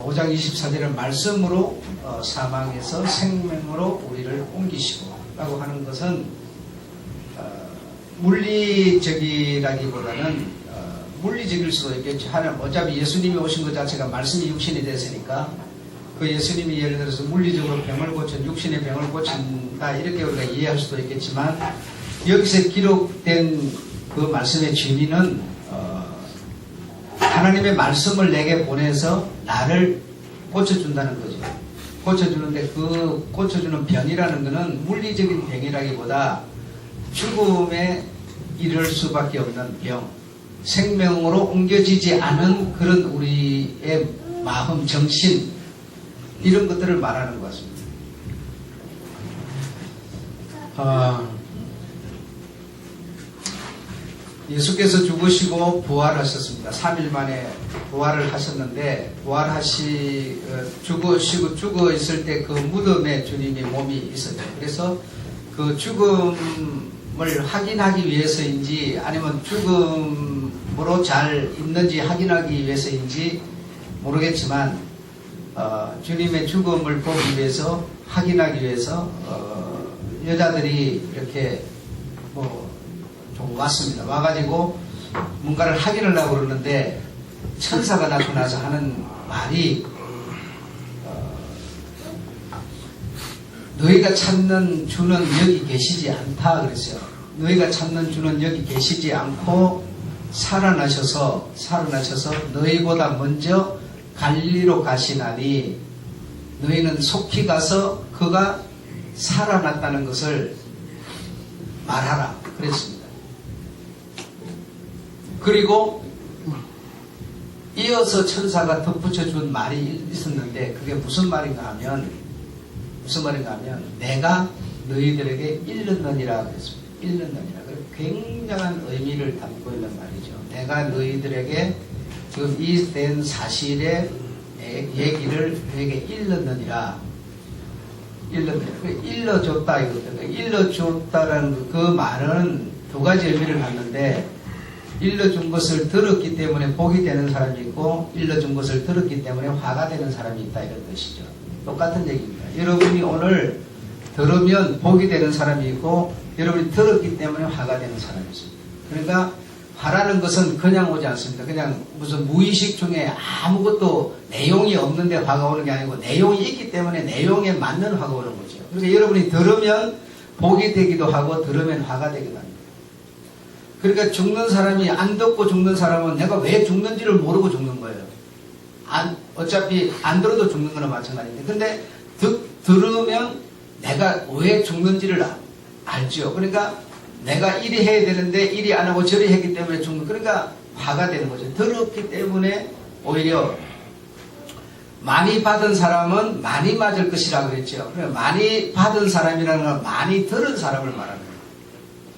5장 24절은 말씀으로 사망에서 생명으로 우리를 옮기시고 라고 하는 것은 물리적이라기보다는 물리적일 수도 있겠죠. 어차피 예수님이 오신 것 자체가 말씀이 육신이 됐으니까 그 예수님이 예를 들어서 물리적으로 병을 고친, 육신의 병을 고친다 이렇게 우리가 이해할 수도 있겠지만 여기서 기록된 그 말씀의 진리는 하나님의 말씀을 내게 보내서 나를 고쳐준다는 거죠. 고쳐주는데 그 고쳐주는 병이라는 것은 물리적인 병이라기보다 죽음에 이를 수밖에 없는 병, 생명으로 옮겨지지 않은 그런 우리의 마음, 정신 이런 것들을 말하는 것 같습니다. 예수께서 죽으시고 부활하셨습니다. 3일 만에 부활을 하셨는데 죽어 있을 때 그 무덤에 주님의 몸이 있었죠. 그래서 그 죽음을 확인하기 위해서인지 아니면 죽음으로 잘 있는지 확인하기 위해서인지 모르겠지만 주님의 죽음을 보기 위해서 확인하기 위해서 여자들이 이렇게 좀 왔습니다. 와가지고 뭔가를 확인을 하고 그러는데 천사가 나타나서 하는 말이 너희가 찾는 주는 여기 계시지 않다 그랬어요. 너희가 찾는 주는 여기 계시지 않고 살아나셔서 너희보다 먼저 갈릴리로 가시나니 너희는 속히 가서 그가 살아났다는 것을 말하라 그랬습니다. 그리고 이어서 천사가 덧붙여 준 말이 있었는데 그게 무슨 말인가 하면 내가 너희들에게 일렀느니라 그랬습니다. 일렀느니라. 굉장한 의미를 담고 있는 말이죠. 내가 너희들에게 지금 이 된 사실의 얘기를 너에게 일렀느니라. 일러줬다 이거거든요. 일러줬다라는 그 말은 두 가지 의미를 갖는데 일러준 것을 들었기 때문에 복이 되는 사람이 있고 일러준 것을 들었기 때문에 화가 되는 사람이 있다 이런 뜻이죠. 똑같은 얘기입니다. 여러분이 오늘 들으면 복이 되는 사람이 있고 여러분이 들었기 때문에 화가 되는 사람이 있습니다. 그러니까 화라는 것은 그냥 오지 않습니다. 그냥 무슨 무의식 중에 아무것도 내용이 없는데 화가 오는 게 아니고 내용이 있기 때문에 내용에 맞는 화가 오는 거죠. 그러니까 여러분이 들으면 복이 되기도 하고 들으면 화가 되기도 합니다. 그러니까 죽는 사람이 안 듣고 죽는 사람은 내가 왜 죽는지를 모르고 죽는 거예요. 어차피 안 들어도 죽는 거나 마찬가지인데 근데 들으면 내가 왜 죽는지를 알죠. 그러니까 내가 이리 해야 되는데 이리 안 하고 저리 했기 때문에 죽는 그러니까 화가 되는 거죠. 들었기 때문에 오히려 많이 받은 사람은 많이 맞을 것이라 그랬죠. 그러니까 많이 받은 사람이라는 건 많이 들은 사람을 말하는 거예요.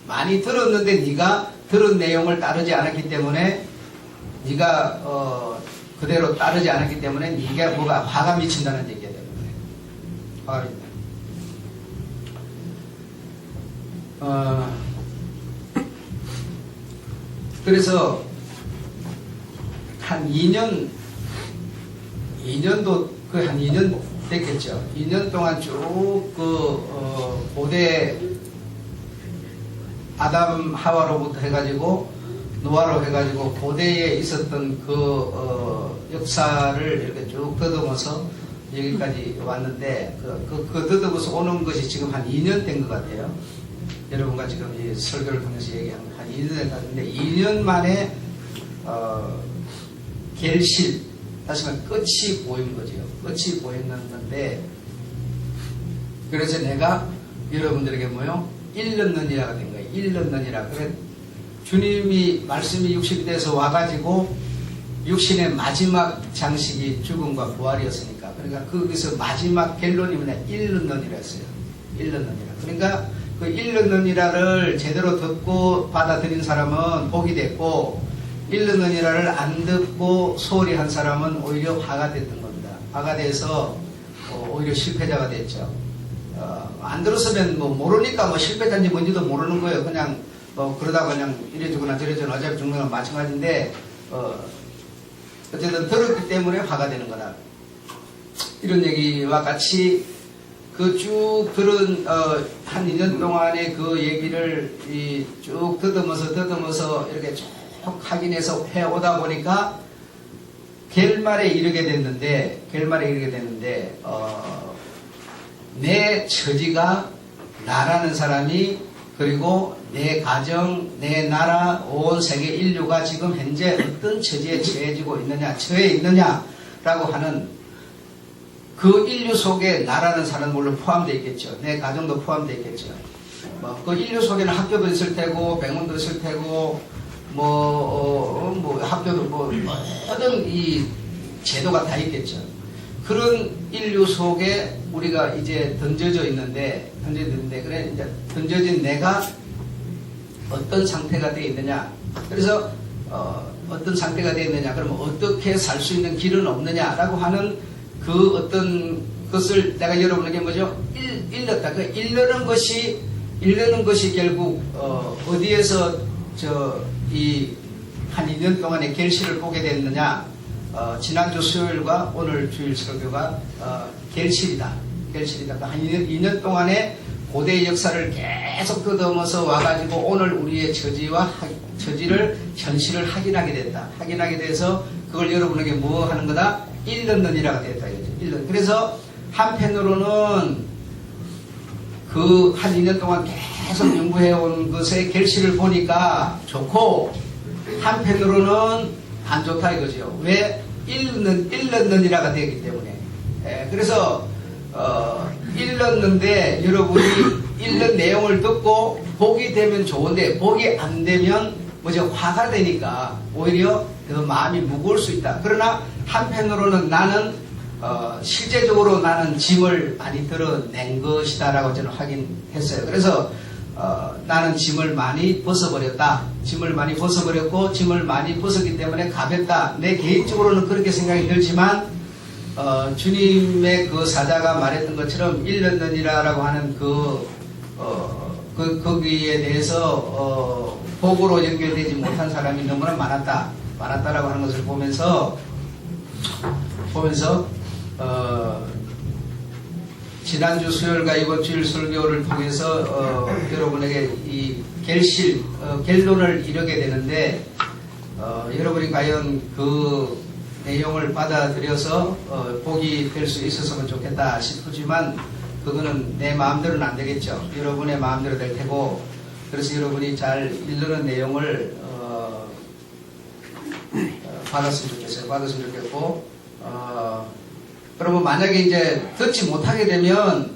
많이 들었는데 네가 들은 내용을 따르지 않았기 때문에 네가 그대로 따르지 않았기 때문에 네가 뭐가 화가 미친다는 얘기가 되는 거예요. 화가 미친다. 그래서 한 2년도 한 2년 됐겠죠. 2년 동안 쭉 고대 아담 하와로부터 해가지고 노아로 해가지고 고대에 있었던 역사를 이렇게 쭉 더듬어서 여기까지 왔는데 그 더듬어서 오는 것이 지금 한 2년 된 것 같아요. 여러분과 지금 이 설교를 통해서 얘기하는 한 2년 된 것 같은데 2년 만에 결실 다시 말해 끝이 보인 거죠. 끝이 보였는데 그래서 내가 여러분들에게 일렀느니라가 된 거예요. 일렀느니라. 그래 주님이 말씀이 육신이 돼서 와가지고 육신의 마지막 장식이 죽음과 부활이었으니까 그러니까 거기서 마지막 결론이 일렀느니라 했어요. 일렀느니라. 그러니까 그 일렀느니라를 제대로 듣고 받아들인 사람은 복이 됐고 일렀느니라를 안 듣고 소홀히 한 사람은 오히려 화가 됐던 겁니다. 화가 돼서 오히려 실패자가 됐죠. 안 들었으면 모르니까 실패자인지 뭔지도 모르는 거예요. 그냥 그러다가 그냥 이래주거나 저래주거나 어차피 죽는 건 마찬가지인데 어쨌든 들었기 때문에 화가 되는 거다. 이런 얘기와 같이 그 쭉 들은 한 2년 동안의 그 얘기를 쭉 더듬어서 이렇게 쭉 확인해서 해오다 보니까 결말에 이르게 됐는데 내 처지가 나라는 사람이, 그리고 내 가정, 내 나라, 온 세계 인류가 지금 현재 어떤 처지에 처해지고 있느냐, 처해 있느냐라고 하는 그 인류 속에 나라는 사람은 물론 포함되어 있겠죠. 내 가정도 포함되어 있겠죠. 그 인류 속에는 학교도 있을 테고, 병원도 있을 테고, 학교도 모든 이 제도가 다 있겠죠. 그런 인류 속에 우리가 이제 던져져 있는데, 그래, 이제 던져진 내가 어떤 상태가 되어 있느냐. 그래서, 어떤 상태가 되어 있느냐. 그러면 어떻게 살 수 있는 길은 없느냐라고 하는 그 어떤 것을 내가 여러분에게 뭐죠? 일렀다. 그 일르는 것이 결국, 어디에서 한 2년 동안의 결실을 보게 됐느냐. 지난주 수요일과 오늘 주일 설교가 결실이다. 한 2년 동안의 고대의 역사를 계속 더듬어서 와가지고 오늘 우리의 처지를 현실을 확인하게 됐다. 확인하게 돼서 그걸 여러분에게 뭐 하는 거다? 일렀느니라가 됐다. 그래서 한편으로는 그 한 2년 동안 계속 연구해온 것의 결실을 보니까 좋고, 한편으로는 안 좋다 이거죠. 왜? 일렀느니라가 되기 때문에. 그래서 일렀는데 여러분이 읽는 내용을 듣고 복이 되면 좋은데 복이 안 되면 뭐죠? 화가 되니까 오히려 더 마음이 무거울 수 있다. 그러나 한편으로는 나는 실제적으로 나는 짐을 많이 들어낸 것이다라고 저는 확인했어요. 그래서 나는 짐을 많이 벗어버렸다. 짐을 많이 벗어버렸고 짐을 많이 벗었기 때문에 가볍다. 내 개인적으로는 그렇게 생각이 들지만 주님의 그 사자가 말했던 것처럼 일렀느니라라고 하는 거기에 대해서 복으로 연결되지 못한 사람이 너무나 많았다라고 하는 것을 보면서 지난주 수요일과 이번 주일 설교를 통해서 여러분에게 이 결론을 이루게 되는데 여러분이 과연 그 내용을 받아들여서 복이 될 수 있었으면 좋겠다 싶지만 그거는 내 마음대로는 안 되겠죠. 여러분의 마음대로 될 테고, 그래서 여러분이 잘 읽는 내용을 받았으면 좋겠어요. 받았으면 좋겠고, 그러면 만약에 이제 듣지 못하게 되면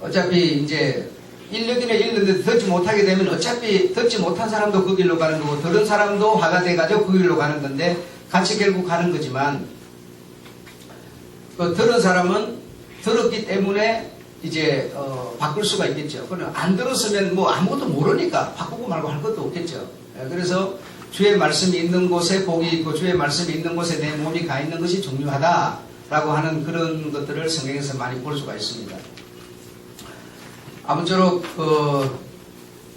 어차피 이제 읽기는 읽는데 듣지 못하게 되면 어차피 듣지 못한 사람도 그 길로 가는 거고 들은 사람도 화가 돼가지고 그 길로 가는 건데 같이 결국 가는 거지만, 들은 사람은 들었기 때문에 이제 바꿀 수가 있겠죠. 그러나 안 들었으면 뭐 아무것도 모르니까 바꾸고 말고 할 것도 없겠죠. 그래서 주의 말씀이 있는 곳에 복이 있고 주의 말씀이 있는 곳에 내 몸이 가 있는 것이 중요하다라고 하는 그런 것들을 성경에서 많이 볼 수가 있습니다. 아무쪼록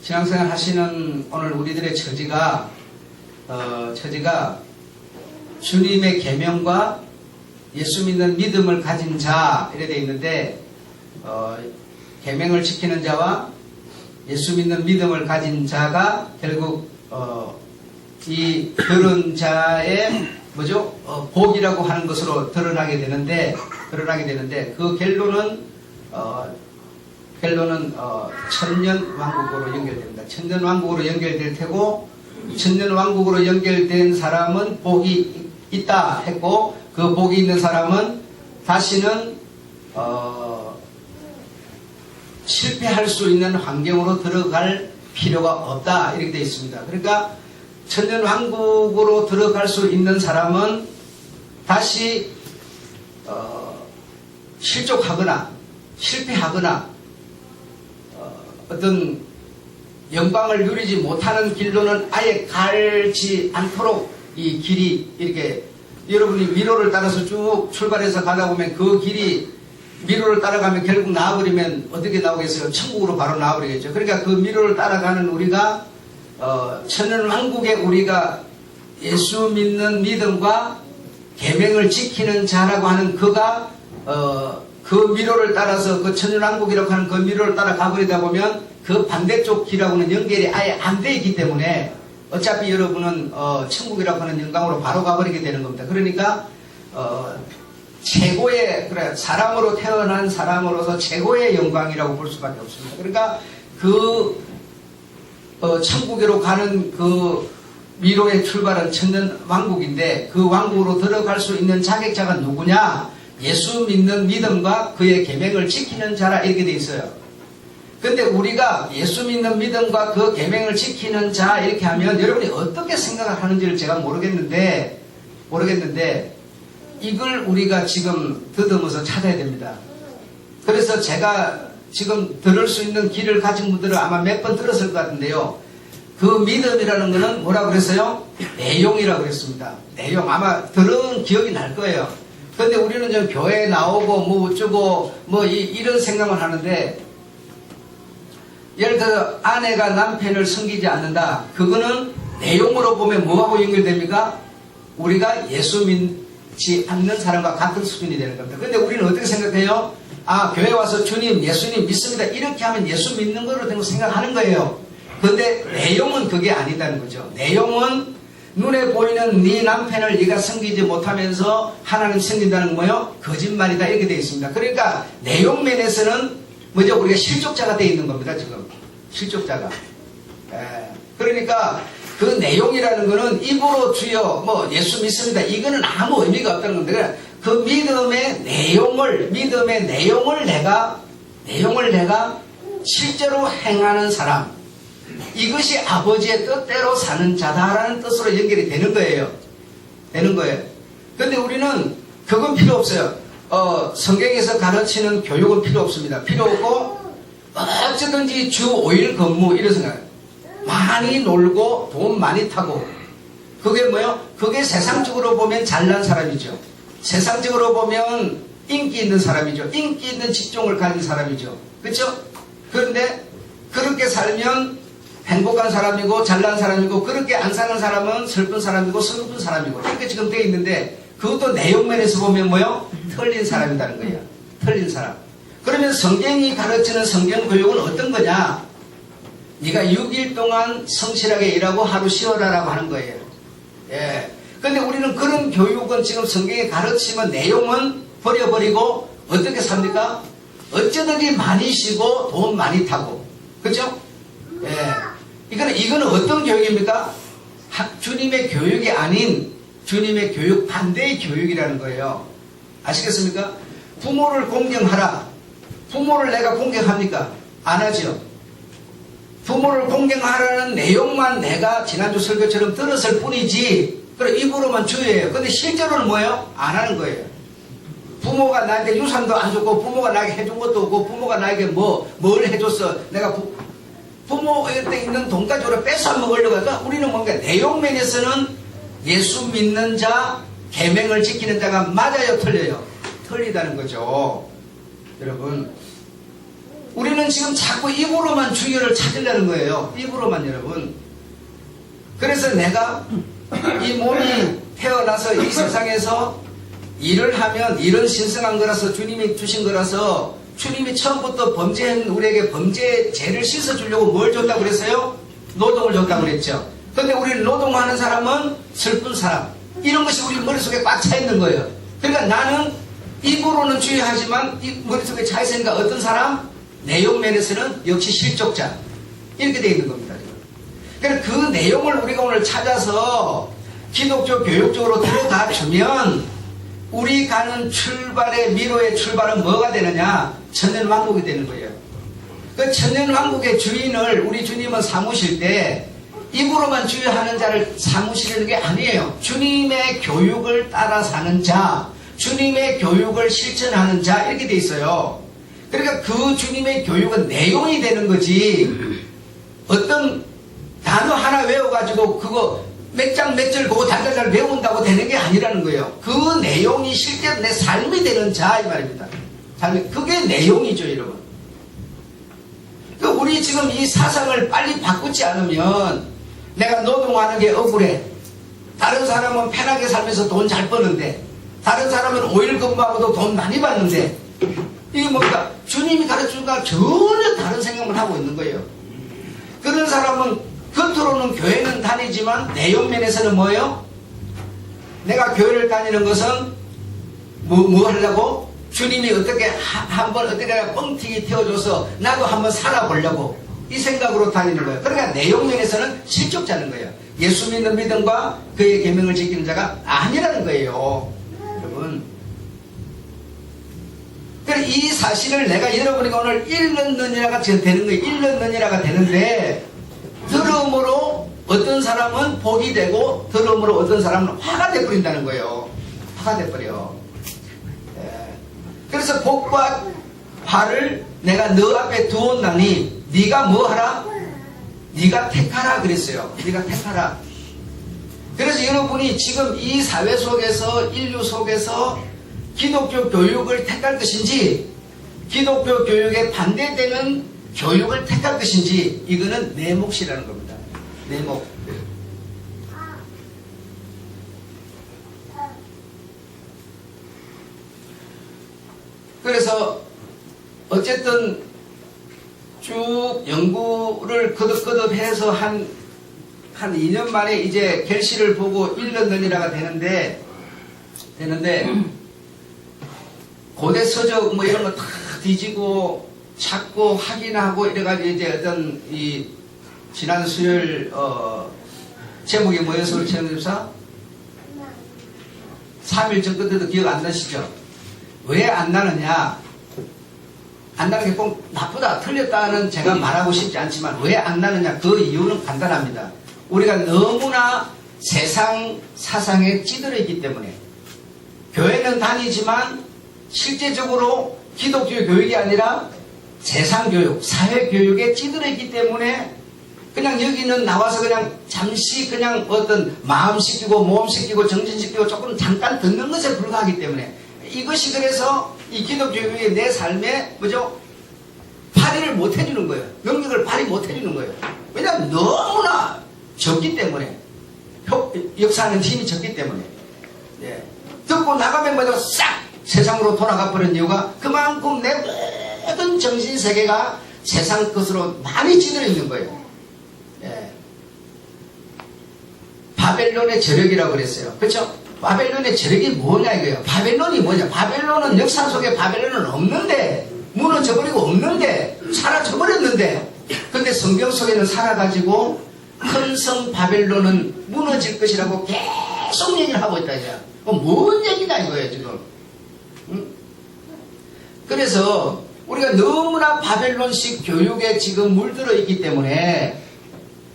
신앙생활 하시는 오늘 우리들의 처지가 주님의 계명과 예수 믿는 믿음을 가진 자 이래 되어 있는데, 계명을 지키는 자와 예수 믿는 믿음을 가진 자가 결국 이 들은 자의 뭐죠? 복이라고 하는 것으로 드러나게 되는데 그 결론은 천년 왕국으로 연결됩니다. 천년 왕국으로 연결될 테고, 천년 왕국으로 연결된 사람은 복이 있다 했고, 그 복이 있는 사람은 다시는 실패할 수 있는 환경으로 들어갈 필요가 없다 이렇게 되어 있습니다. 그러니까 천년 왕국으로 들어갈 수 있는 사람은 다시 실족하거나 실패하거나 어떤 영광을 누리지 못하는 길로는 아예 가지 않도록 이 길이 이렇게, 여러분이 미로를 따라서 쭉 출발해서 가다 보면 그 길이 미로를 따라가면 결국 나와버리면 어떻게 나오겠어요? 천국으로 바로 나와버리겠죠. 그러니까 그 미로를 따라가는 우리가 천년 왕국에 우리가 예수 믿는 믿음과 계명을 지키는 자라고 하는 그가 그 미로를 따라서 그 천연왕국이라고 하는 그 미로를 따라 가버리다 보면 그 반대쪽 길하고는 연결이 아예 안 돼 있기 때문에 어차피 여러분은 천국이라고 하는 영광으로 바로 가버리게 되는 겁니다. 그러니까 최고의 그래 사람으로 태어난 사람으로서 최고의 영광이라고 볼 수밖에 없습니다. 그러니까 그 천국으로 가는 그 미로의 출발은 천년 왕국인데 그 왕국으로 들어갈 수 있는 자격자가 누구냐? 예수 믿는 믿음과 그의 계명을 지키는 자라 이렇게 돼 있어요. 근데 우리가 예수 믿는 믿음과 그 계명을 지키는 자 이렇게 하면 여러분이 어떻게 생각을 하는지를 제가 모르겠는데 이걸 우리가 지금 더듬어서 찾아야 됩니다. 그래서 제가 지금 들을 수 있는 귀를 가진 분들은 아마 몇 번 들었을 것 같은데요. 그 믿음이라는 거는 뭐라고 그랬어요? 내용이라고 그랬습니다. 내용 아마 들은 기억이 날 거예요. 근데 우리는 좀 교회에 나오고 뭐 어쩌고 뭐 이런 생각을 하는데 예를 들어 아내가 남편을 섬기지 않는다. 그거는 내용으로 보면 뭐하고 연결됩니까? 우리가 예수 믿지 않는 사람과 같은 수준이 되는 겁니다. 근데 우리는 어떻게 생각해요? 아, 교회 와서 주님, 예수님 믿습니다. 이렇게 하면 예수 믿는 거로 된 거 생각하는 거예요. 근데 내용은 그게 아니다는 거죠. 내용은 눈에 보이는 네 남편을 네가 섬기지 못하면서 하나님 섬긴다는 건 뭐예요? 거짓말이다 이렇게 되어 있습니다. 그러니까 내용 면에서는 뭐죠? 우리가 실족자가 되어 있는 겁니다. 지금 실족자가. 그러니까 그 내용이라는 거는 입으로 주여 뭐 예수 믿습니다. 이거는 아무 의미가 없다는 건데 그 믿음의 내용을 내가 실제로 행하는 사람, 이것이 아버지의 뜻대로 사는 자다라는 뜻으로 연결이 되는 거예요. 근데 우리는 그건 필요 없어요. 성경에서 가르치는 교육은 필요 없습니다. 필요 없고 어쨌든지 주 5일 근무 이런 생각. 많이 놀고 돈 많이 타고 그게 뭐예요? 그게 세상적으로 보면 잘난 사람이죠. 세상적으로 보면 인기 있는 사람이죠. 인기 있는 직종을 가진 사람이죠. 그렇죠? 그런데 그렇게 살면 행복한 사람이고 잘난 사람이고 그렇게 안 사는 사람은 슬픈 사람이고 슬픈 사람이고 이렇게 지금 되어 있는데 그것도 내용면에서 보면 뭐요? 틀린 사람이라는 거예요. 틀린 사람. 그러면 성경이 가르치는 성경 교육은 어떤 거냐? 네가 6일 동안 성실하게 일하고 하루 쉬어라라고 하는 거예요. 예. 근데 우리는 그런 교육은 지금 성경에 가르치면 내용은 버려버리고 어떻게 삽니까? 어쩌든지 많이 쉬고 돈 많이 타고. 그죠? 예. 이거는 어떤 교육입니까? 주님의 교육이 아닌 주님의 교육 반대의 교육이라는 거예요. 아시겠습니까? 부모를 공경하라. 부모를 내가 공경합니까? 안 하죠. 부모를 공경하라는 내용만 내가 지난주 설교처럼 들었을 뿐이지 그래 입으로만 주의해요. 근데 실제로는 뭐예요? 안 하는 거예요. 부모가 나한테 유산도 안 줬고 부모가 나에게 해준 것도 없고 부모가 나에게 뭘 해줬어. 내가 부모한테 있는 돈까지 우리가 뺏어 먹으려고 하니까 우리는 뭔가 내용면에서는 예수 믿는 자, 계명을 지키는 자가 맞아요, 틀려요? 틀리다는 거죠. 여러분, 우리는 지금 자꾸 입으로만 주의를 찾으려는 거예요. 입으로만 여러분. 그래서 내가 이 몸이 태어나서 이 세상에서 일을 하면 일은 신성한 거라서 주님이 주신 거라서 주님이 처음부터 범죄한 우리에게 범죄죄를 씻어주려고 뭘 줬다고 그랬어요? 노동을 줬다고 그랬죠. 근데 우리는 노동하는 사람은 슬픈 사람. 이런 것이 우리 머릿속에 꽉 차 있는 거예요. 그러니까 나는 입으로는 주의하지만 이 머릿속에 차 있으니까 어떤 사람? 내용면에서는 역시 실족자. 이렇게 되어 있는 겁니다. 그러니까 그 내용을 우리가 오늘 찾아서 기독교 교육적으로 들어가 주면 우리 가는 출발의 미로의 출발은 뭐가 되느냐? 천년왕국이 되는 거예요. 그 천년왕국의 주인을 우리 주님은 삼으실 때 입으로만 주의하는 자를 삼으시는 게 아니에요. 주님의 교육을 따라 사는 자, 주님의 교육을 실천하는 자 이렇게 돼 있어요. 그러니까 그 주님의 교육은 내용이 되는 거지 어떤 단어 하나 외워가지고 그거 몇 장 몇 절 그거 달달달 외운다고 되는 게 아니라는 거예요. 그 내용이 실제로 내 삶이 되는 자 이 말입니다. 그게 내용이죠, 여러분. 우리 지금 이 사상을 빨리 바꾸지 않으면 내가 노동하는 게 억울해. 다른 사람은 편하게 살면서 돈 잘 버는데 다른 사람은 5일 근무하고도 돈 많이 받는데 이게 뭡니까? 주님이 가르치는 거랑 전혀 다른 생각을 하고 있는 거예요. 그런 사람은 겉으로는 교회는 다니지만 내용면에서는 뭐예요? 내가 교회를 다니는 것은 뭐 하려고? 주님이 어떻게 한번 어떻게 뻥튀기 튀어줘서 나도 한번 살아보려고 이 생각으로 다니는 거예요. 그러니까 내용면에서는 실족자는 거예요. 예수 믿는 믿음과 그의 계명을 지키는 자가 아니라는 거예요. 여러분, 그래 이 사실을 내가 여러분에게 오늘 일렀느니라가 되는 거예요. 일렀느니라가 되는데 들음으로 어떤 사람은 복이 되고 들음으로 어떤 사람은 화가 돼버린다는 거예요. 화가 돼버려. 그래서 복과 화를 내가 너 앞에 두었나니 네가 뭐 하라? 네가 택하라 그랬어요. 네가 택하라. 그래서 여러분이 지금 이 사회 속에서 인류 속에서 기독교 교육을 택할 것인지 기독교 교육에 반대되는 교육을 택할 것인지 이거는 내 몫이라는 겁니다. 내 몫. 그래서 어쨌든 쭉 연구를 거듭거듭 해서 한 2년 만에 이제 결실을 보고 일렀느니라가 되는데 고대 서적 뭐 이런 거 다 뒤지고 찾고 확인하고 이래가지고 이제 어떤 이 지난 수요일 제목이 뭐였어요? 최영집사? 3일 전 끝에도 기억 안 나시죠? 왜 안 나느냐? 안 나는 게 꼭 나쁘다, 틀렸다는 제가 말하고 싶지 않지만 왜 안 나느냐? 그 이유는 간단합니다. 우리가 너무나 세상 사상에 찌들어 있기 때문에 교회는 다니지만 실제적으로 기독교 교육이 아니라 세상교육, 사회교육에 찌들어 있기 때문에 그냥 여기는 나와서 그냥 잠시 그냥 어떤 마음시키고 몸시키고 정신시키고 조금 잠깐 듣는 것에 불과하기 때문에 이것이 그래서 이 기독교육이 내 삶에 뭐죠? 발휘를 못 해주는 거예요. 영역을 발휘 못 해주는 거예요. 왜냐하면 너무나 적기 때문에 역사하는 힘이 적기 때문에 듣고 나가면 뭐죠? 싹 세상으로 돌아가 버린 이유가 그만큼 내 모든 정신세계가 세상 것으로 많이 찌들어 있는 거예요. 바벨론의 저력이라고 그랬어요. 그렇죠? 바벨론의 저력이 뭐냐 이거예요. 바벨론이 뭐냐? 바벨론은 역사 속에 바벨론은 없는데 무너져버리고 없는데 사라져버렸는데 근데 성경 속에는 살아가지고 큰 성 바벨론은 무너질 것이라고 계속 얘기를 하고 있다 이거야. 뭔 얘기냐 이거예요 지금. 응? 그래서 우리가 너무나 바벨론식 교육에 지금 물들어 있기 때문에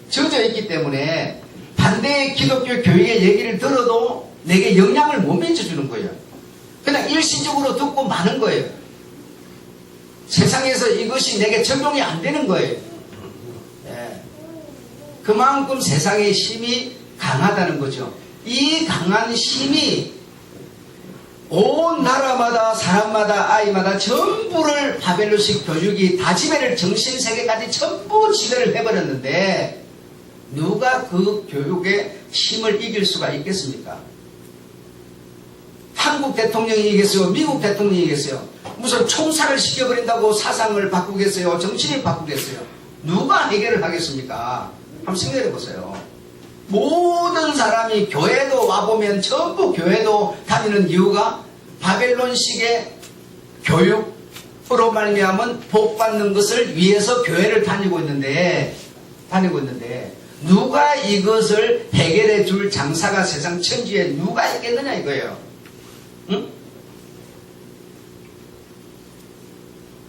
젖어 있기 때문에 반대의 기독교 교육의 얘기를 들어도 내게 영향을 못 미쳐주는 거예요. 그냥 일시적으로 듣고 마는 거예요. 세상에서 이것이 내게 적용이 안 되는 거예요. 그만큼 세상의 힘이 강하다는 거죠. 이 강한 힘이 온 나라마다 사람마다 아이마다 전부를 바벨론식 교육이 다 지배를 정신세계까지 전부 지배를 해버렸는데 누가 그 교육의 힘을 이길 수가 있겠습니까? 한국 대통령이 이기겠어요? 미국 대통령이 이기겠어요? 무슨 총살을 시켜버린다고 사상을 바꾸겠어요? 정신을 바꾸겠어요? 누가 해결을 하겠습니까? 한번 생각해 보세요. 모든 사람이 교회도 와보면 전부 교회도 다니는 이유가 바벨론식의 교육으로 말미암은 복 받는 것을 위해서 교회를 다니고 있는데 누가 이것을 해결해 줄 장사가 세상 천지에 누가 있겠느냐 이거예요. 응?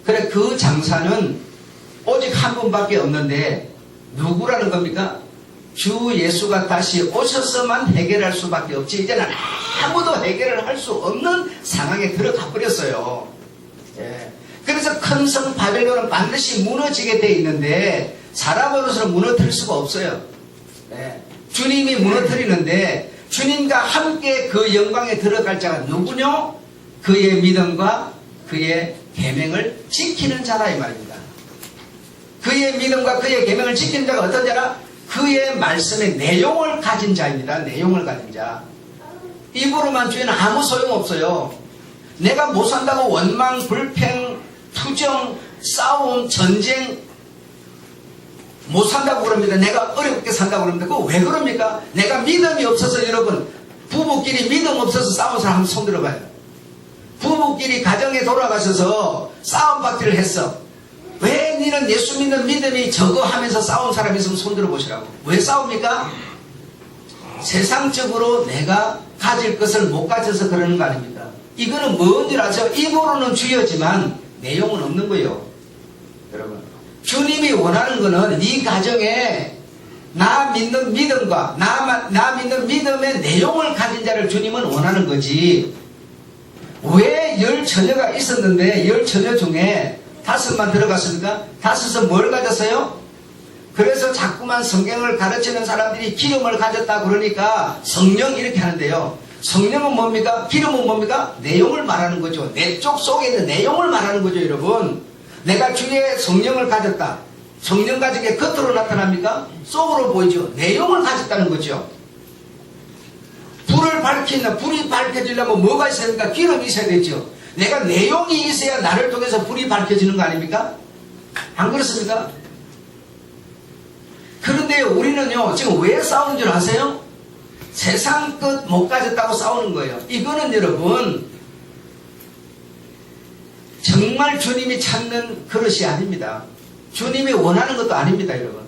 그래 그 장사는 오직 한 분밖에 없는데 누구라는 겁니까? 주 예수가 다시 오셔서만 해결할 수밖에 없지 이제는 아무도 해결을 할 수 없는 상황에 들어가 버렸어요. 그래서 큰 성 바벨론은 반드시 무너지게 돼 있는데 사람으로서는 무너뜨릴 수가 없어요. 주님이 무너뜨리는데 주님과 함께 그 영광에 들어갈 자가 누구뇨? 그의 믿음과 그의 계명을 지키는 자다 이 말입니다. 그의 믿음과 그의 계명을 지키는 자가 어떤 자라? 그의 말씀의 내용을 가진 자입니다. 내용을 가진 자. 입으로만 주의는 아무 소용없어요. 내가 못 산다고 원망, 불평, 투정, 싸움, 전쟁 못 산다고 그럽니다. 내가 어렵게 산다고 그럽니다. 그거 왜 그럽니까? 내가 믿음이 없어서 여러분 부부끼리 믿음 없어서 싸운 사람 한번 손 들어봐요. 부부끼리 가정에 돌아가셔서 싸움 파티를 했어. 왜 너는 예수 믿는 믿음이 적어 하면서 싸운 사람이 있으면 손 들어보시라고. 왜 싸웁니까? 세상적으로 내가 가질 것을 못 가져서 그러는 거 아닙니까? 이거는 뭔지 아세요? 입으로는 주여지만 내용은 없는 거예요. 여러분, 주님이 원하는 거는 네 가정에 나 믿는 믿음과 나 믿는 믿음의 내용을 가진 자를 주님은 원하는 거지. 왜 10처녀가 있었는데 10처녀 중에 5만 들어갔습니까? 5은 뭘 가졌어요? 그래서 자꾸만 성경을 가르치는 사람들이 기름을 가졌다 그러니까 성령 이렇게 하는데요. 성령은 뭡니까? 기름은 뭡니까? 내용을 말하는 거죠. 내 쪽 속에 있는 내용을 말하는 거죠, 여러분. 내가 주의 성령을 가졌다. 성령 가진 게 겉으로 나타납니까? 속으로 보이죠. 내용을 가졌다는 거죠. 불이 밝혀지려면 뭐가 있어야 됩니까? 기름이 있어야 되죠. 내가 내용이 있어야 나를 통해서 불이 밝혀지는 거 아닙니까? 안 그렇습니까? 그런데 우리는요, 지금 왜 싸우는 줄 아세요? 세상 끝 못 가졌다고 싸우는 거예요. 이거는 여러분, 정말 주님이 찾는 그릇이 아닙니다. 주님이 원하는 것도 아닙니다, 여러분.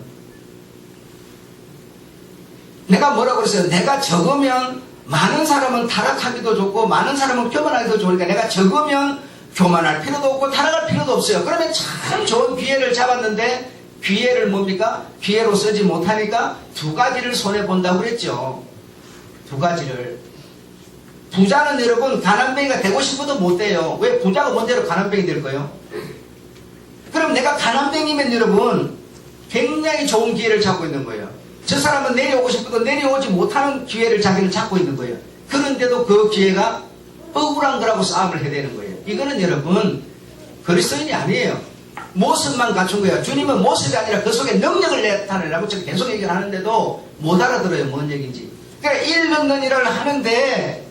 내가 뭐라고 그랬어요? 내가 적으면 많은 사람은 타락하기도 좋고 많은 사람은 교만하기도 좋으니까 내가 적으면 교만할 필요도 없고 타락할 필요도 없어요. 그러면 참 좋은 기회를 잡았는데 기회를 뭡니까? 기회로 쓰지 못하니까 2가지를 손해본다고 그랬죠. 2가지를. 부자는 여러분 가난뱅이가 되고 싶어도 못 돼요. 왜? 부자가 뭔대로 가난뱅이 될 거예요? 그럼 내가 가난뱅이면 여러분 굉장히 좋은 기회를 잡고 있는 거예요. 저 사람은 내려오고 싶어도 내려오지 못하는 기회를 자기는 잡고 있는 거예요. 그런데도 그 기회가 억울한 거라고 싸움을 해야 되는 거예요. 이거는 여러분 그리스도인이 아니에요. 모습만 갖춘 거예요. 주님은 모습이 아니라 그 속에 능력을 나타내라고 지금 계속 얘기를 하는데도 못 알아들어요. 뭔 얘기인지. 그러니까 읽는 일을 하는데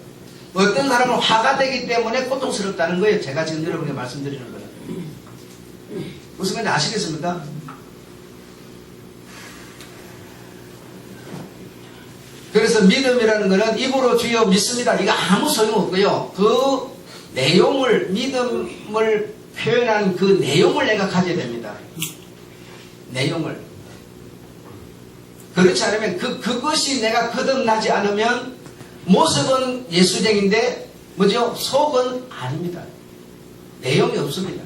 어떤 사람은 화가 되기 때문에 고통스럽다는 거예요. 제가 지금 여러분에게 말씀드리는 거는. 무슨 말인지 아시겠습니까? 그래서 믿음이라는 것은 입으로 주여 믿습니다. 이거 아무 소용없고요. 그 내용을, 믿음을 표현한 그 내용을 내가 가져야 됩니다. 내용을. 그렇지 않으면 그것이 내가 거듭나지 않으면 모습은 예수쟁인데 뭐죠? 속은 아닙니다. 내용이 없습니다.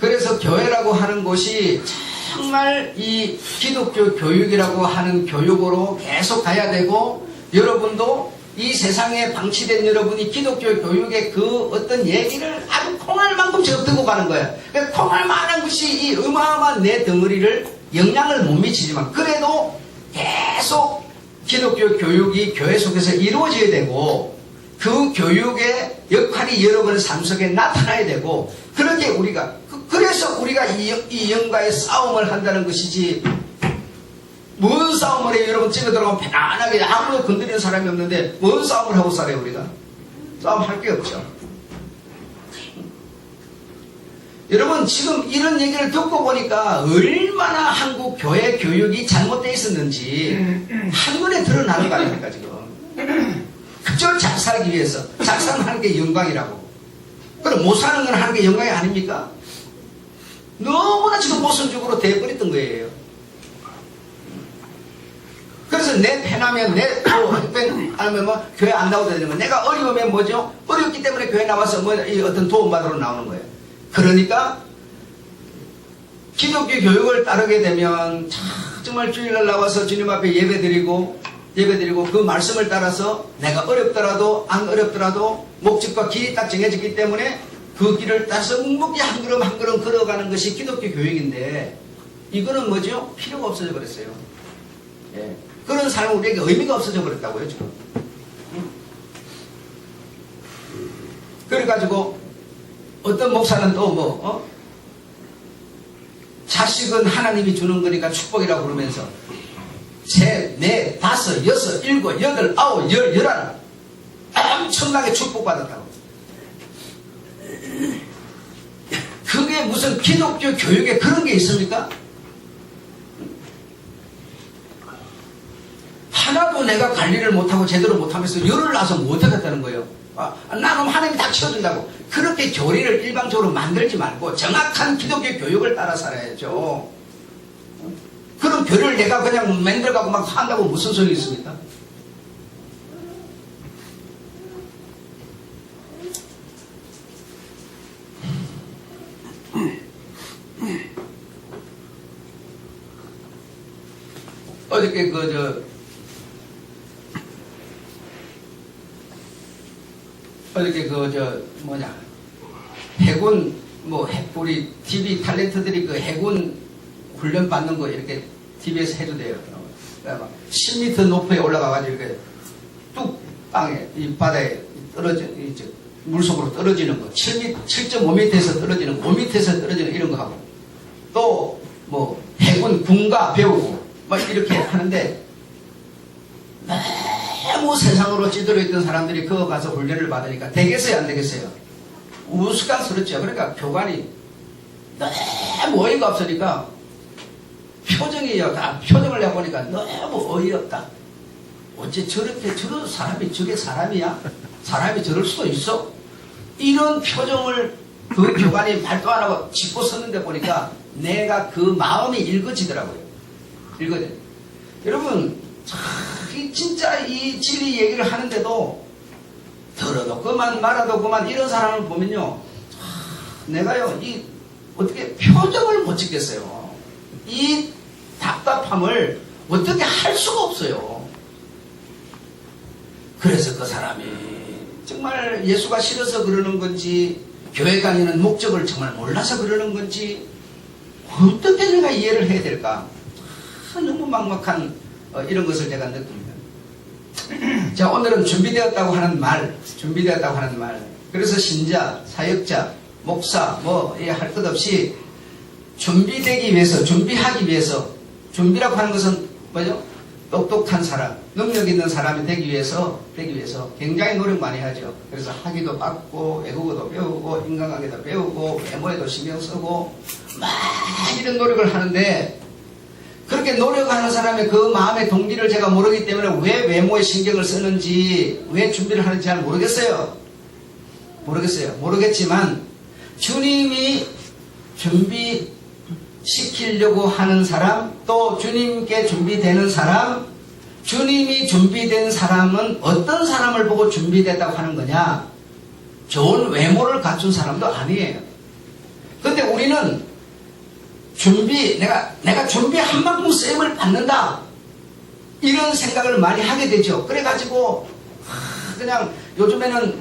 그래서 교회라고 하는 곳이 정말 이 기독교 교육이라고 하는 교육으로 계속 가야 되고 여러분도 이 세상에 방치된 여러분이 기독교 교육의 그 어떤 얘기를 아주 콩알 만큼 지금 듣고 가는 거예요. 그러니까 콩알 만한 것이 이 어마어마한 내 덩어리를 영향을 못 미치지만 그래도 계속 기독교 교육이 교회 속에서 이루어져야 되고 그 교육의 역할이 여러분의 삶 속에 나타나야 되고 그렇게 우리가 그래서 우리가 이 영과의 싸움을 한다는 것이지 뭔 싸움을 해요? 여러분 집에 들어가면 편안하게 아무도 건드리는 사람이 없는데 뭔 싸움을 하고 살아요 우리가? 싸움할 게 없죠. 여러분 지금 이런 얘기를 듣고 보니까 얼마나 한국 교회 교육이 잘못되어 있었는지 한눈에 드러나는 거 아닙니까 지금. 그저 잘 살기 위해서 잘 사는 게 영광이라고. 그럼 못 사는 건 하는 게 영광이 아닙니까? 너무나 지금 모순적으로 돼버렸던 거예요. 그래서 내 편하면 아니면 뭐 교회 안 나오도 되는 내가 어려우면 뭐죠? 어렵기 때문에 교회 나와서 뭐 어떤 도움받으러 나오는 거예요. 그러니까 기독교 교육을 따르게 되면 정말 주일날 나와서 주님 앞에 예배드리고 그 말씀을 따라서 내가 어렵더라도 안 어렵더라도 목적과 길이 딱 정해졌기 때문에 그 길을 따라서 묵묵히 한 걸음 한 걸음 걸어가는 것이 기독교 교육인데 이거는 뭐죠? 필요가 없어져 버렸어요. 예. 그런 삶은 우리에게 의미가 없어져 버렸다고요 지금. 그래가지고 어떤 목사는 또 자식은 하나님이 주는 거니까 축복이라고 그러면서 셋, 넷, 다섯, 여섯, 일곱, 여덟, 아홉, 열, 열하나. 엄청나게 축복받았다고. 그게 무슨 기독교 교육에 그런 게 있습니까? 하나도 내가 관리를 못하고 제대로 못하면서 열을 나서 못하겠다는 거예요. 나는 하나님이 다 치워준다고. 그렇게 교리를 일방적으로 만들지 말고 정확한 기독교 교육을 따라 살아야죠. 그런 교리를 내가 그냥 만들어가고 막 한다고 무슨 소용이 있습니까? 어저께 해군, 우리 TV 탤런트들이 그 해군 훈련 받는 거 이렇게 TV에서 해주대요. 10m 높이에 올라가가지고 이렇게 뚝 땅에, 이 바다에 물속으로 떨어지는 거, 7.5m에서 떨어지는 거, 5m에서 떨어지는 이런 거 하고, 또 해군 군가 배우고, 막 이렇게 하는데, 너무 세상으로 찌들어 있던 사람들이 그거 가서 훈련을 받으니까 되겠어요, 안 되겠어요? 우스꽝스럽죠. 그러니까 교관이 너무 어이가 없으니까 표정을 내보니까 너무 어이없다. 어째 저렇게 저런 사람이 저게 사람이야? 사람이 저럴 수도 있어? 이런 표정을 그 교관이 말도 안 하고 짚고 섰는데 보니까 내가 그 마음이 읽어지더라고요. 여러분, 진짜 이 진리 얘기를 하는데도 들어도 그만 말아도 그만 이런 사람을 보면요, 내가요 어떻게 표정을 못 짓겠어요. 이 답답함을 어떻게 할 수가 없어요. 그래서 그 사람이 정말 예수가 싫어서 그러는 건지, 교회 다니는 목적을 정말 몰라서 그러는 건지, 어떻게 내가 이해를 해야 될까? 너무 막막한 이런 것을 제가 느낍니다. 자, 오늘은 준비되었다고 하는 말. 그래서 신자, 사역자, 목사, 할 것 없이 준비하기 위해서, 준비라고 하는 것은 뭐죠? 똑똑한 사람, 능력 있는 사람이 되기 위해서 굉장히 노력 많이 하죠. 그래서 학위도 받고, 외국어도 배우고, 인간관계도 배우고, 외모에도 신경 쓰고, 막 이런 노력을 하는데, 그렇게 노력하는 사람의 그 마음의 동기를 제가 모르기 때문에 왜 외모에 신경을 쓰는지, 왜 준비를 하는지 잘 모르겠어요. 모르겠지만 주님이 준비시키려고 하는 사람, 또 주님께 준비되는 사람, 주님이 준비된 사람은 어떤 사람을 보고 준비됐다고 하는 거냐? 좋은 외모를 갖춘 사람도 아니에요. 근데 우리는 내가 준비한 만큼 쓰임을 받는다, 이런 생각을 많이 하게 되죠. 그래가지고 그냥 요즘에는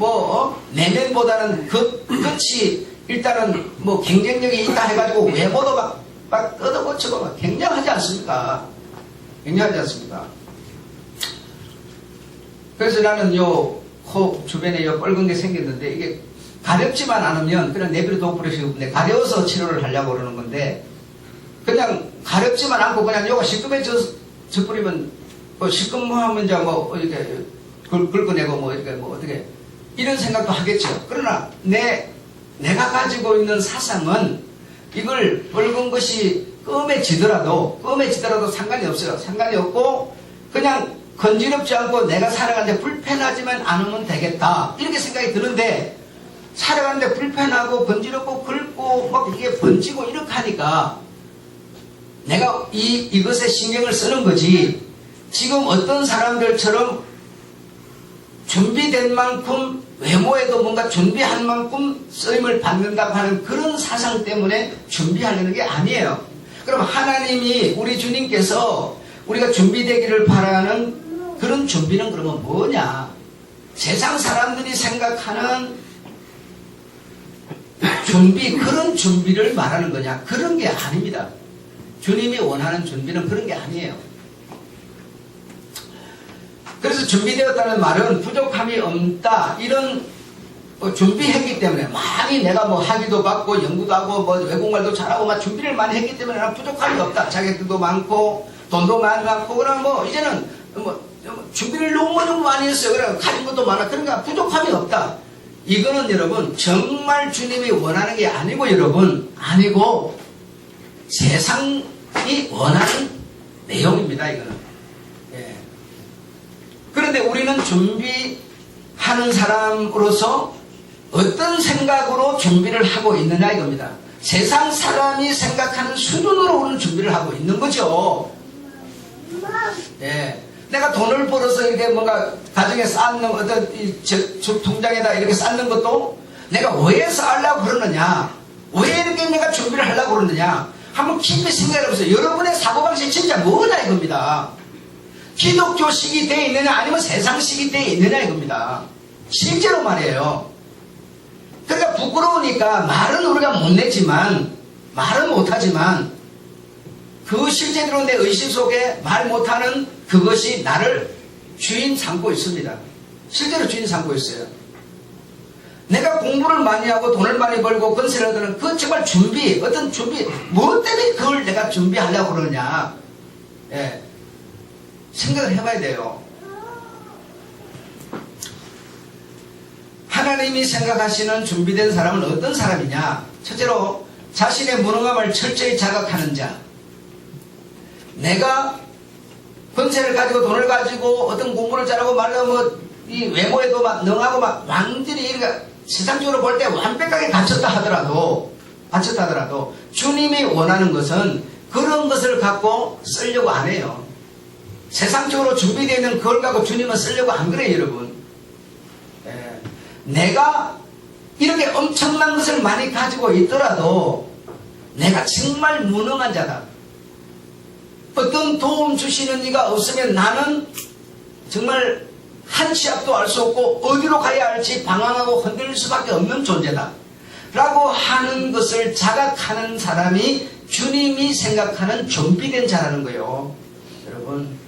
내면보다는 끝이 일단은 경쟁력이 있다 해가지고 외모도 막 뜯어고치고 막 굉장하지 않습니까? 그래서 나는 코 주변에 뻘건 게 생겼는데, 이게 가렵지만 않으면 그냥 내비로 둬버리시고, 가려워서 치료를 하려고 그러는 건데, 그냥 가렵지만 않고 그냥 요가 시큼해져 버리면, 시큼하면 이제 이렇게 긁어내고 이렇게 어떻게, 이런 생각도 하겠죠. 그러나 내가 가지고 있는 사상은 이걸 붉은 것이 껌해지더라도 상관이 없어요. 상관이 없고 그냥 건지럽지 않고 내가 살아가는데 불편하지만 않으면 되겠다, 이렇게 생각이 드는데, 살아가는데 불편하고 건지럽고 긁고 막 이게 번지고 이렇게 하니까 내가 이것에 신경을 쓰는 거지, 지금 어떤 사람들처럼 준비된 만큼, 외모에도 뭔가 준비한 만큼 쓰임을 받는다고 하는 그런 사상 때문에 준비하려는 게 아니에요. 그럼 하나님이, 우리 주님께서 우리가 준비되기를 바라는 그런 준비는 그러면 뭐냐? 세상 사람들이 생각하는 그런 준비를 말하는 거냐? 그런 게 아닙니다. 주님이 원하는 준비는 그런 게 아니에요. 그래서 준비되었다는 말은 부족함이 없다, 이런 준비했기 때문에, 많이 내가 학위도 받고 연구도 하고 외국말도 잘하고 막 준비를 많이 했기 때문에 부족함이 없다, 자격도 많고 돈도 많고, 그럼 뭐, 이제는 준비를 너무 많이 했어요. 그래, 가진 것도 많아. 그러니까 부족함이 없다. 이거는 여러분, 정말 주님이 원하는 게 아니고, 여러분, 아니고, 세상이 원하는 내용입니다, 이거는. 예. 그런데 우리는 준비하는 사람으로서 어떤 생각으로 준비를 하고 있느냐 이겁니다. 세상 사람이 생각하는 수준으로 우리는 준비를 하고 있는 거죠. 예. 내가 돈을 벌어서 이렇게 뭔가 가정에 쌓는 어떤 통장에다 이렇게 쌓는 것도 내가 왜 쌓으려고 그러느냐, 왜 이렇게 내가 준비를 하려고 그러느냐, 한번 깊이 생각해 보세요. 여러분의 사고방식이 진짜 뭐냐 이겁니다. 기독교식이 되어 있느냐 아니면 세상식이 되어 있느냐 이겁니다. 실제로 말이에요. 그러니까 부끄러우니까 말은 우리가 못 내지만, 말은 못하지만 그 실제로 내 의식 속에 말 못하는 그것이 나를 주인 삼고 있습니다. 실제로 주인 삼고 있어요. 내가 공부를 많이 하고 돈을 많이 벌고 건설을 하는 그 정말 준비, 어떤 준비, 뭐 때문에 그걸 내가 준비하려고 그러냐. 예. 생각을 해봐야 돼요. 하나님이 생각하시는 준비된 사람은 어떤 사람이냐? 첫째로 자신의 무능함을 철저히 자각하는 자. 내가 권세를 가지고 돈을 가지고 어떤 공부를 잘하고 말하면 이 외모에도 막 능하고 막 완전히 세상적으로 볼 때 완벽하게 갖췄다 하더라도 주님이 원하는 것은 그런 것을 갖고 쓰려고 안 해요. 세상적으로 준비되어 있는 그걸 갖고 주님은 쓰려고 안 그래요, 여러분. 예. 내가 이렇게 엄청난 것을 많이 가지고 있더라도 내가 정말 무능한 자다. 어떤 도움 주시는 이가 없으면 나는 정말 한 치 앞도 알 수 없고 어디로 가야 할지 방황하고 흔들릴 수밖에 없는 존재다 라고 하는 것을 자각하는 사람이 주님이 생각하는 준비된 자라는 거예요. 여러분,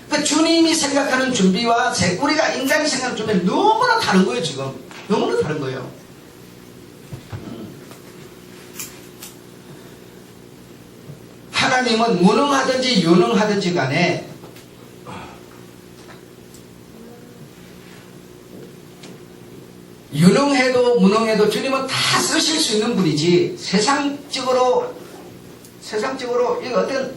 그 주님이 생각하는 준비와 우리가 인간이 생각하는 준비는 너무나 다른 거예요. 지금 너무나 다른 거예요. 하나님은 무능하든지 유능하든지 간에 유능해도 무능해도 주님은 다 쓰실 수 있는 분이지, 세상적으로 이 어떤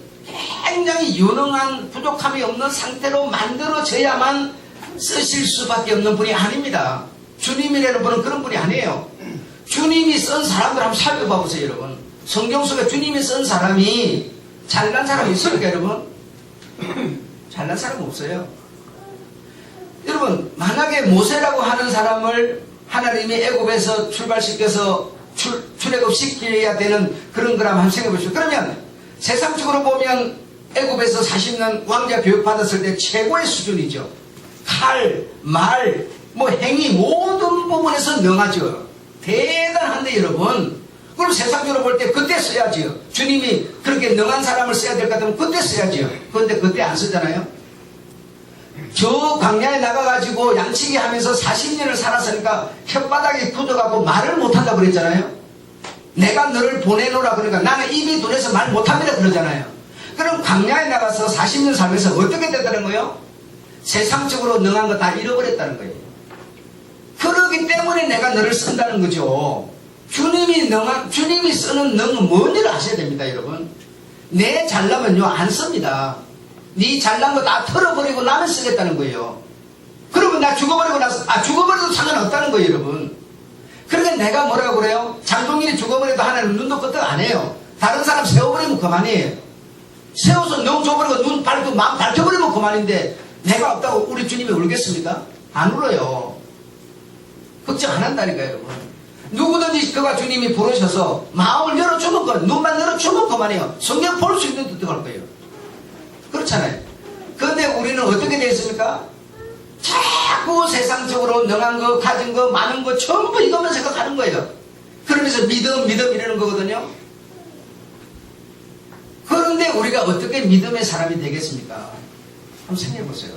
굉장히 유능한 부족함이 없는 상태로 만들어져야만 쓰실 수밖에 없는 분이 아닙니다. 주님이라는 분은 그런 분이 아니에요. 주님이 쓴 사람들 한번 살펴봐 보세요, 여러분. 성경 속에 주님이 쓴 사람이 잘난 사람이 있습니까, 여러분? 잘난 사람 없어요. 여러분, 만약에 모세라고 하는 사람을 하나님이 애굽에서 출발시켜서 출애굽시켜야 되는 그런 거라면 한번 생각해 보시죠. 그러면 세상적으로 보면 애굽에서 40년 왕자 교육 받았을 때 최고의 수준이죠. 칼, 말, 행위 모든 부분에서 능하죠. 대단한데 여러분, 그럼 세상적으로 볼 때 그때 써야지요. 주님이 그렇게 능한 사람을 써야 될 것 같으면 그때 써야지요. 그런데 그때 안 쓰잖아요. 저 광야에 나가가지고 양치기 하면서 40년을 살았으니까 혓바닥이 굳어가고 말을 못한다고 그랬잖아요. 내가 너를 보내노라 그러니까 나는 입이 둔해서 말 못합니다 그러잖아요. 그럼 광야에 나가서 40년 살면서 어떻게 됐다는 거예요? 세상적으로 능한 거 다 잃어버렸다는 거예요. 그러기 때문에 내가 너를 쓴다는 거죠. 주님이 쓰는 능은 뭔지를 아셔야 됩니다, 여러분. 내 잘나면요 안 씁니다. 네 잘난 거 다 털어버리고 나는 쓰겠다는 거예요. 그러면 나 죽어버리고 나서 죽어버려도 상관없다는 거예요, 여러분. 그러니까 내가 뭐라고 그래요? 장동일이 죽어버려도 하나님 눈도 끄떡 안 해요. 다른 사람 세워버리면 그만이에요. 세워서 너무 줘버리고 눈 밝고 마음 밝혀버리면 그만인데 내가 없다고 우리 주님이 울겠습니까? 안 울어요. 걱정 안 한다니까요, 여러분. 누구든지 그가 주님이 부르셔서 마음을 열어주면 그만, 눈만 열어주면 그만이에요. 성경 볼 수 있는 듯 할 거예요. 그렇잖아요. 그런데 우리는 어떻게 되어 있습니까? 자꾸 세상적으로 능한 거, 가진 거, 많은 거 전부 이것만 생각하는 거예요. 그러면서 믿음 이러는 거거든요. 그런데 우리가 어떻게 믿음의 사람이 되겠습니까? 한번 생각해 보세요.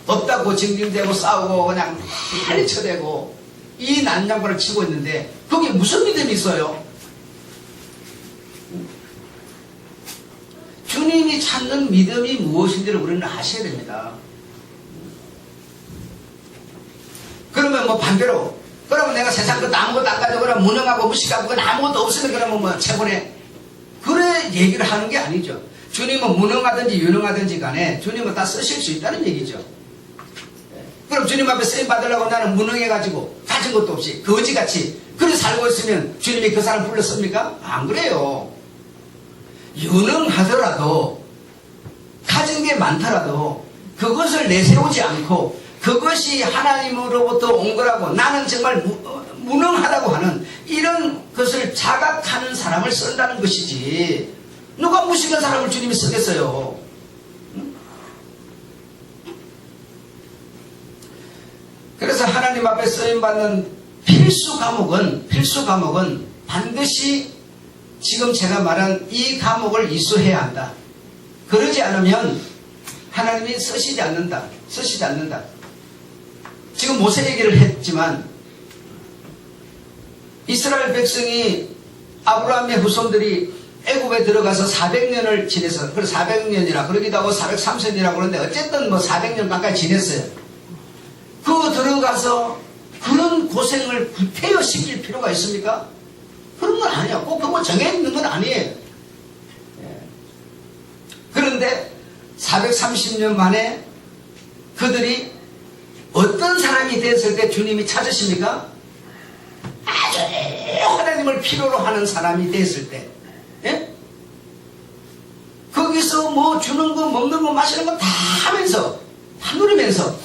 없다고 징징대고 싸우고 그냥 난리 쳐대고 이 난장판을 치고 있는데 거기에 무슨 믿음이 있어요? 주님이 찾는 믿음이 무엇인지를 우리는 아셔야 됩니다. 그러면 뭐 반대로, 그러면 내가 세상 것도 아무것도 안 가지고 그냥 무능하고 무식하고 그건 아무것도 없으면 그러면 뭐 최고네. 그래 얘기를 하는 게 아니죠. 주님은 무능하든지 유능하든지 간에 주님은 다 쓰실 수 있다는 얘기죠. 그럼 주님 앞에 쓰임 받으려고 나는 무능해가지고 가진 것도 없이 거지같이 그렇게 살고 있으면 주님이 그 사람 불렀습니까? 안 그래요. 유능하더라도 가진 게 많더라도 그것을 내세우지 않고 그것이 하나님으로부터 온 거라고 나는 정말 무능하다고 하는 이런 것을 자각하는 사람을 쓴다는 것이지 누가 무식한 사람을 주님이 쓰겠어요. 그래서 하나님 앞에 쓰임받는 필수 과목은 반드시 지금 제가 말한 이 과목을 이수해야 한다. 그러지 않으면 하나님이 쓰시지 않는다. 지금 모세 얘기를 했지만 이스라엘 백성이 아브라함의 후손들이 애굽에 들어가서 400년을 지내서, 그래서 400년이라 그러기도 하고 430년이라고 그러는데 어쨌든 뭐 400년 가까이 지냈어요. 그 들어가서 그런 고생을 구태여 시킬 필요가 있습니까? 그런 건 아니야. 꼭 그거 정해 있는 건 아니에요. 그런데 430년 만에 그들이 어떤 사람이 됐을 때 주님이 찾으십니까? 아주 하나님을 필요로 하는 사람이 됐을 때, 예? 거기서 뭐 주는 거, 먹는 거, 마시는 거 다 하면서, 다 누리면서,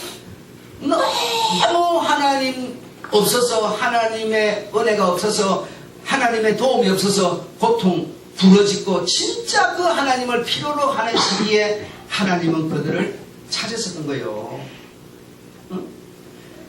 너무 하나님 없어서, 하나님의 은혜가 없어서, 하나님의 도움이 없어서 고통, 부러지고, 진짜 그 하나님을 필요로 하는 시기에 하나님은 그들을 찾으셨던 거예요.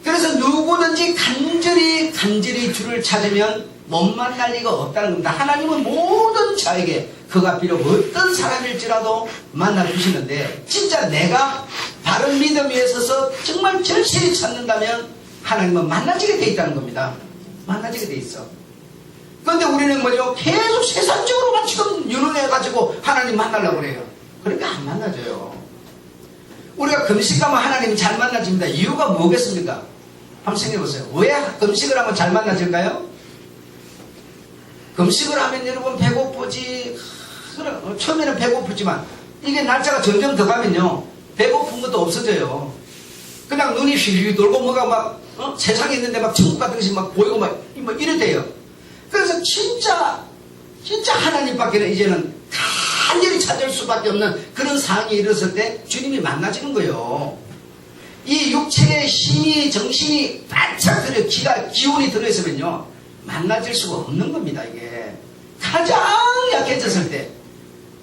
그래서 누구든지 간절히 주를 찾으면 못 만날 리가 없다는 겁니다. 하나님은 모든 자에게 그가 비록 어떤 사람일지라도 만나 주시는데 진짜 내가 바른 믿음 위에 서서 정말 절실히 찾는다면 하나님은 만나지게 돼 있다는 겁니다. 만나지게 돼 있어. 그런데 우리는 뭐죠? 계속 세상적으로만 지금 유능해가지고 하나님 만나려고 그래요. 그러니까 안 만나줘요. 우리가 금식하면 하나님이 잘 만나집니다. 이유가 뭐겠습니까? 한번 생각해보세요. 왜 금식을 하면 잘 만나질까요? 금식을 하면 여러분 배고프지. 처음에는 배고프지만 이게 날짜가 점점 더 가면요 배고픈 것도 없어져요. 그냥 눈이 휘휘 돌고 뭐가 막 세상에 있는데 막 천국 같은 것이 막 보이고 막 이래 돼요. 그래서 진짜 하나님밖에는 이제는 간절히 찾을 수밖에 없는 그런 상황이 일어섰을 때 주님이 만나지는 거예요. 이 육체의 힘이 정신이 바짝 들어 기운이 들어있으면요 만나질 수가 없는 겁니다. 이게 가장 약해졌을 때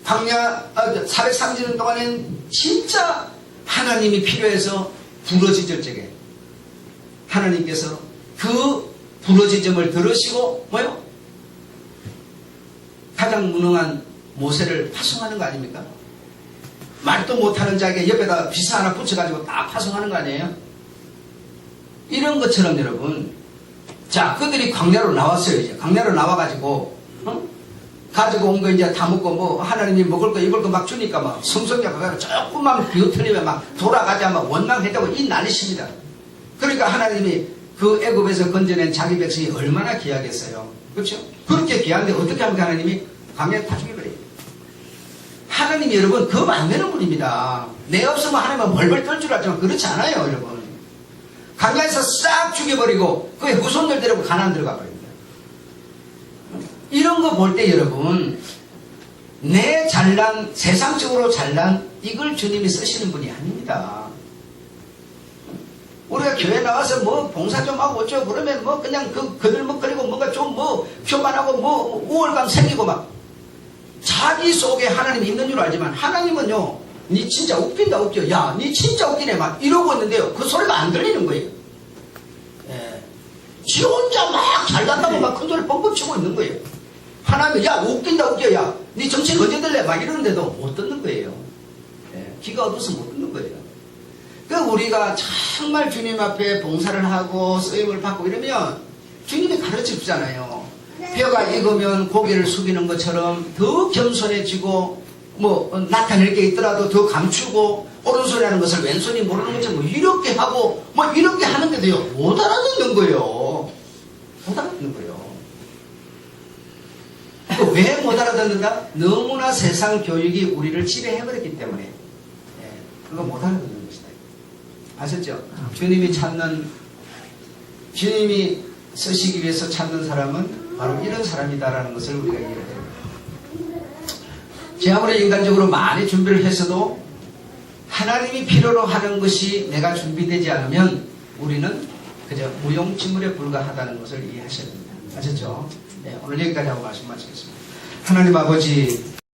광야 430년 동안엔 진짜 하나님이 필요해서 부러지질 적에 하나님께서 그 부러지점을 들으시고 뭐요? 가장 무능한 모세를 파송하는 거 아닙니까? 말도 못하는 자에게 옆에다 비사 하나 붙여가지고 다 파송하는 거 아니에요? 이런 것처럼 여러분, 자 그들이 광야로 나왔어요. 이제 광야로 나와가지고 가지고 온 거 이제 다 먹고 뭐 하나님이 먹을 거 입을 거 막 주니까 막 성성자 가서 조금만 비틀리면 막 돌아가자 막 원망했다고 이 난리십니다. 그러니까 하나님이 그 애굽에서 건져낸 자기 백성이 얼마나 귀하겠어요. 그렇죠? 그렇게 귀한데 어떻게 하면 하나님이 광야에 다 죽여버려요. 하나님 여러분 겁 안 내는 분입니다. 내 없으면 하나님은 벌벌 떨 줄 알지만 그렇지 않아요. 여러분 광야에서 싹 죽여버리고 그의 후손들 데리고 가나안 들어가 버립니다. 이런 거 볼 때 여러분 내 잘난 세상적으로 잘난 이걸 주님이 쓰시는 분이 아닙니다. 우리가 교회 나와서 뭐 봉사 좀 하고 어쩌고 그러면 뭐 그냥 그들먹거리고 뭔가 좀 뭐 교만하고 뭐 우월감 생기고 막 자기 속에 하나님이 있는 줄 알지만 하나님은요 니 진짜 웃긴다 웃겨 야 니 진짜 웃기네 막 이러고 있는데요 그 소리가 안 들리는 거예요. 예. 지 혼자 막 잘난다고 막 큰 소리 뻥뻥 치고 있는 거예요. 하나님은 야 웃긴다 웃겨 야 니 정신 언제 들래 막 이러는데도 못 듣는 거예요. 예. 귀가 어두워서 못 듣는 거예요. 그 우리가 정말 주님 앞에 봉사를 하고 쓰임을 받고 이러면 주님이 가르쳐 주잖아요. 뼈가 익으면 고개를 숙이는 것처럼 더 겸손해지고 나타낼 게 있더라도 더 감추고 오른손이 하는 것을 왼손이 모르는 것처럼 이렇게 하고 이렇게 하는데도요 못 알아듣는 거예요. 못 알아듣는 거예요. 왜 못 알아듣는가? 너무나 세상 교육이 우리를 지배해버렸기 때문에 그거 못 알아듣는 것이다. 아셨죠? 주님이 쓰시기 위해서 찾는 사람은 바로 이런 사람이다라는 것을 우리가 이해해야 됩니다. 제 아무리 인간적으로 많이 준비를 했어도 하나님이 필요로 하는 것이 내가 준비되지 않으면 우리는 그저 무용지물에 불과하다는 것을 이해하셔야 됩니다. 아셨죠? 네, 오늘 여기까지 하고 말씀 마치겠습니다. 하나님 아버지,